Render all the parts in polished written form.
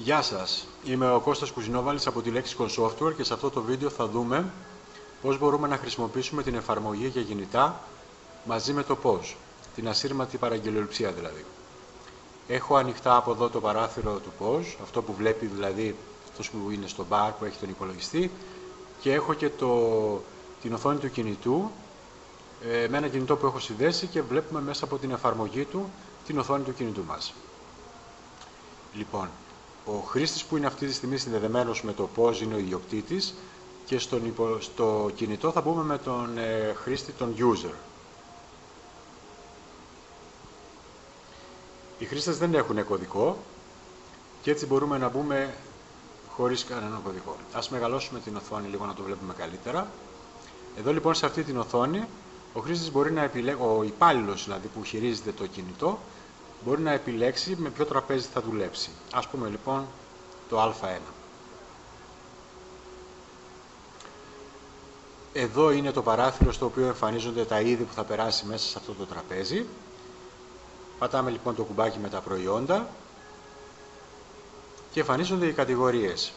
Γεια σας, είμαι ο Κώστας Κουζινόβαλης από τη Lexicon Software και σε αυτό το βίντεο θα δούμε πώς μπορούμε να χρησιμοποιήσουμε την εφαρμογή για κινητά μαζί με το POS, την ασύρματη παραγγελιοληψία δηλαδή. Έχω ανοιχτά από εδώ το παράθυρο του POS, αυτό που βλέπει δηλαδή αυτός που είναι στο bar που έχει τον υπολογιστή, και έχω και την οθόνη του κινητού με ένα κινητό που έχω συνδέσει και βλέπουμε μέσα από την εφαρμογή του την οθόνη του κινητού μας. Λοιπόν, ο χρήστης που είναι αυτή τη στιγμή συνδεδεμένος με το POS είναι ο ιδιοκτήτης και στο κινητό θα μπούμε με τον χρήστη, τον user. Οι χρήστες δεν έχουν κωδικό και έτσι μπορούμε να μπούμε χωρίς κανένα κωδικό. Ας μεγαλώσουμε την οθόνη λίγο να το βλέπουμε καλύτερα. Εδώ λοιπόν σε αυτή την οθόνη ο χρήστης μπορεί να επιλέξει, ο υπάλληλος δηλαδή που χειρίζεται το κινητό, μπορεί να επιλέξει με ποιο τραπέζι θα δουλέψει. Ας πούμε λοιπόν το Α1. Εδώ είναι το παράθυρο στο οποίο εμφανίζονται τα είδη που θα περάσει μέσα σε αυτό το τραπέζι. Πατάμε λοιπόν το κουμπάκι με τα προϊόντα και εμφανίζονται οι κατηγορίες.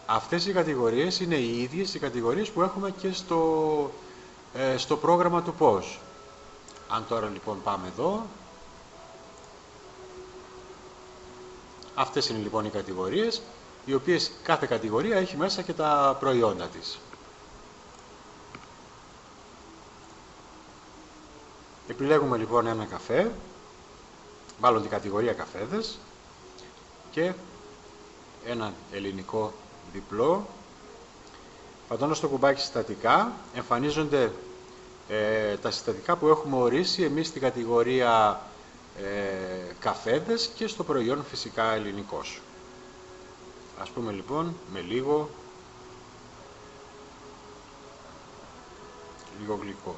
Αυτές οι κατηγορίες είναι οι ίδιες οι κατηγορίες που έχουμε και στο πρόγραμμα του POS. Αν τώρα λοιπόν πάμε εδώ, αυτές είναι λοιπόν οι κατηγορίες, οι οποίες κάθε κατηγορία έχει μέσα και τα προϊόντα της. Επιλέγουμε λοιπόν ένα καφέ, μάλλον την κατηγορία καφέδες και ένα ελληνικό διπλό. Πατώντας στο κουμπάκι συστατικά, εμφανίζονται τα συστατικά που έχουμε ορίσει εμείς στην κατηγορία καφέδες και στο προϊόν φυσικά ελληνικός. Ας πούμε λοιπόν με λίγο γλυκό.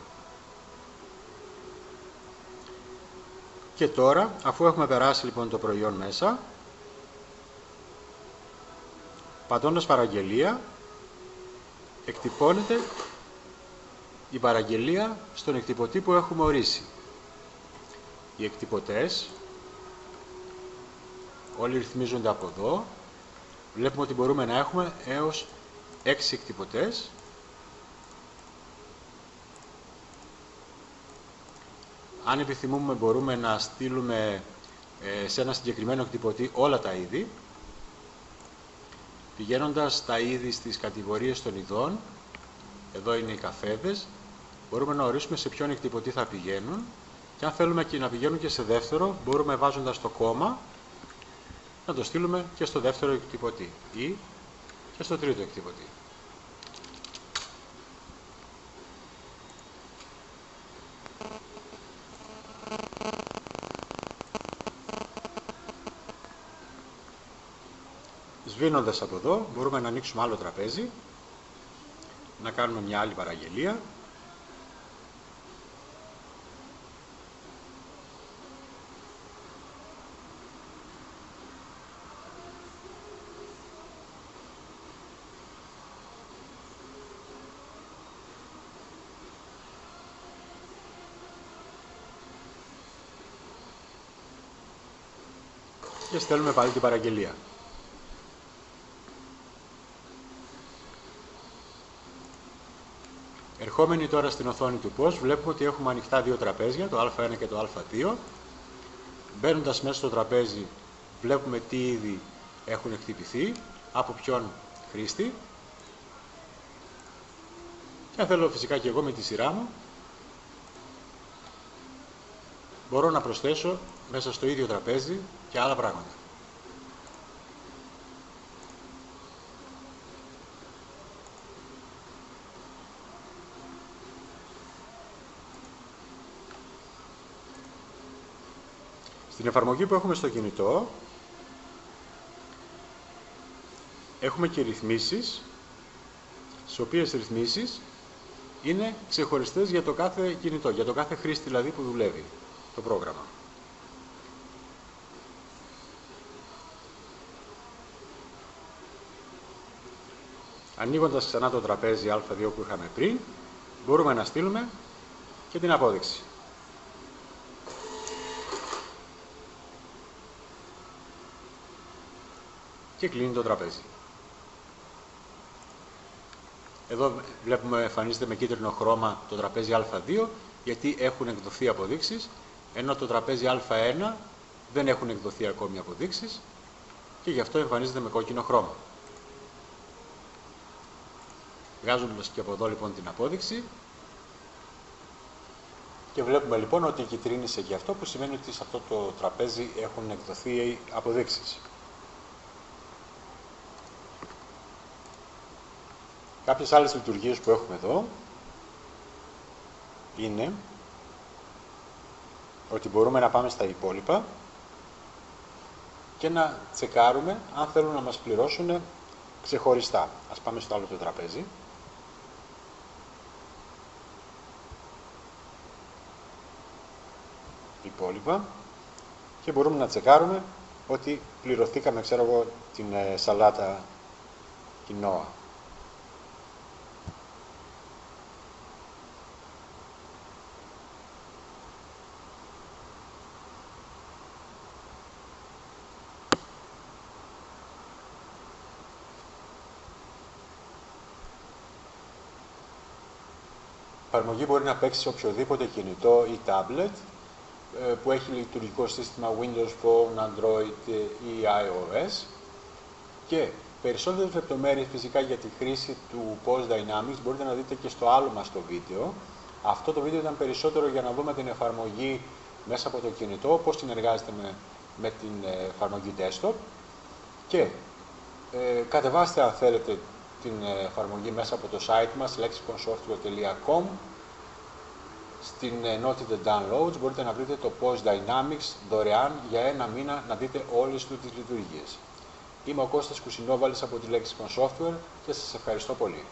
Και τώρα, αφού έχουμε περάσει λοιπόν το προϊόν μέσα, πατώντας παραγγελία, εκτυπώνεται η παραγγελία στον εκτυπωτή που έχουμε ορίσει. Οι εκτυπωτές όλοι ρυθμίζονται από εδώ. Βλέπουμε ότι μπορούμε να έχουμε έως 6 εκτυπωτές. Αν επιθυμούμε μπορούμε να στείλουμε σε ένα συγκεκριμένο εκτυπωτή όλα τα είδη. Πηγαίνοντας στα είδη στις κατηγορίες των ειδών, εδώ είναι οι καφέδες, μπορούμε να ορίσουμε σε ποιον εκτυπωτή θα πηγαίνουν και αν θέλουμε και να πηγαίνουν και σε δεύτερο, μπορούμε βάζοντας το κόμμα να το στείλουμε και στο δεύτερο εκτυπωτή ή και στο τρίτο εκτυπωτή. Σβήνοντας από εδώ, μπορούμε να ανοίξουμε άλλο τραπέζι, να κάνουμε μια άλλη παραγγελία. Και στέλνουμε πάλι την παραγγελία. Ερχόμενοι τώρα στην οθόνη του POS, βλέπουμε ότι έχουμε ανοιχτά δύο τραπέζια, το Α1 και το Α2. Μπαίνοντας μέσα στο τραπέζι, βλέπουμε τι είδη έχουν εκτυπηθεί, από ποιον χρήστη. Και αν θέλω φυσικά και εγώ με τη σειρά μου, μπορώ να προσθέσω μέσα στο ίδιο τραπέζι και άλλα πράγματα. Στην εφαρμογή που έχουμε στο κινητό, έχουμε και ρυθμίσεις, στις οποίες ρυθμίσεις είναι ξεχωριστές για το κάθε κινητό, για το κάθε χρήστη δηλαδή που δουλεύει το πρόγραμμα. Ανοίγοντας ξανά το τραπέζι Α2 που είχαμε πριν, μπορούμε να στείλουμε και την απόδειξη. και κλείνει το τραπέζι. Εδώ βλέπουμε εμφανίζεται με κίτρινο χρώμα το τραπέζι Α2 γιατί έχουν εκδοθεί αποδείξεις, ενώ το τραπέζι Α1 δεν έχουν εκδοθεί ακόμη αποδείξεις και γι' αυτό εμφανίζεται με κόκκινο χρώμα. Βγάζουμε και από εδώ λοιπόν την απόδειξη και βλέπουμε λοιπόν ότι κυτρίνησε και αυτό, που σημαίνει ότι σε αυτό το τραπέζι έχουν εκδοθεί αποδείξεις. Κάποιες άλλες λειτουργίες που έχουμε εδώ είναι ότι μπορούμε να πάμε στα υπόλοιπα και να τσεκάρουμε αν θέλουν να μας πληρώσουν ξεχωριστά. Ας πάμε στο άλλο το τραπέζι. Υπόλοιπα και μπορούμε να τσεκάρουμε ότι πληρωθήκαμε, ξέρω εγώ, την σαλάτα κοινόα. Η εφαρμογή μπορεί να παίξει σε οποιοδήποτε κινητό ή tablet που έχει λειτουργικό σύστημα Windows Phone, Android ή iOS, και περισσότερες λεπτομέρειες φυσικά για τη χρήση του Pose Dynamics μπορείτε να δείτε και στο άλλο μας το βίντεο. Αυτό το βίντεο ήταν περισσότερο για να δούμε την εφαρμογή μέσα από το κινητό, πώς συνεργάζεται με την εφαρμογή desktop, και κατεβάστε αν θέλετε την εφαρμογή μέσα από το site μας lexiconsoftware.com. Στην ενότητα Downloads μπορείτε να βρείτε το Pose Dynamics δωρεάν για 1 μήνα να δείτε όλες του τις λειτουργίες. Είμαι ο Κώστας Κουσινόβαλης από τη Lexicon Software και σας ευχαριστώ πολύ.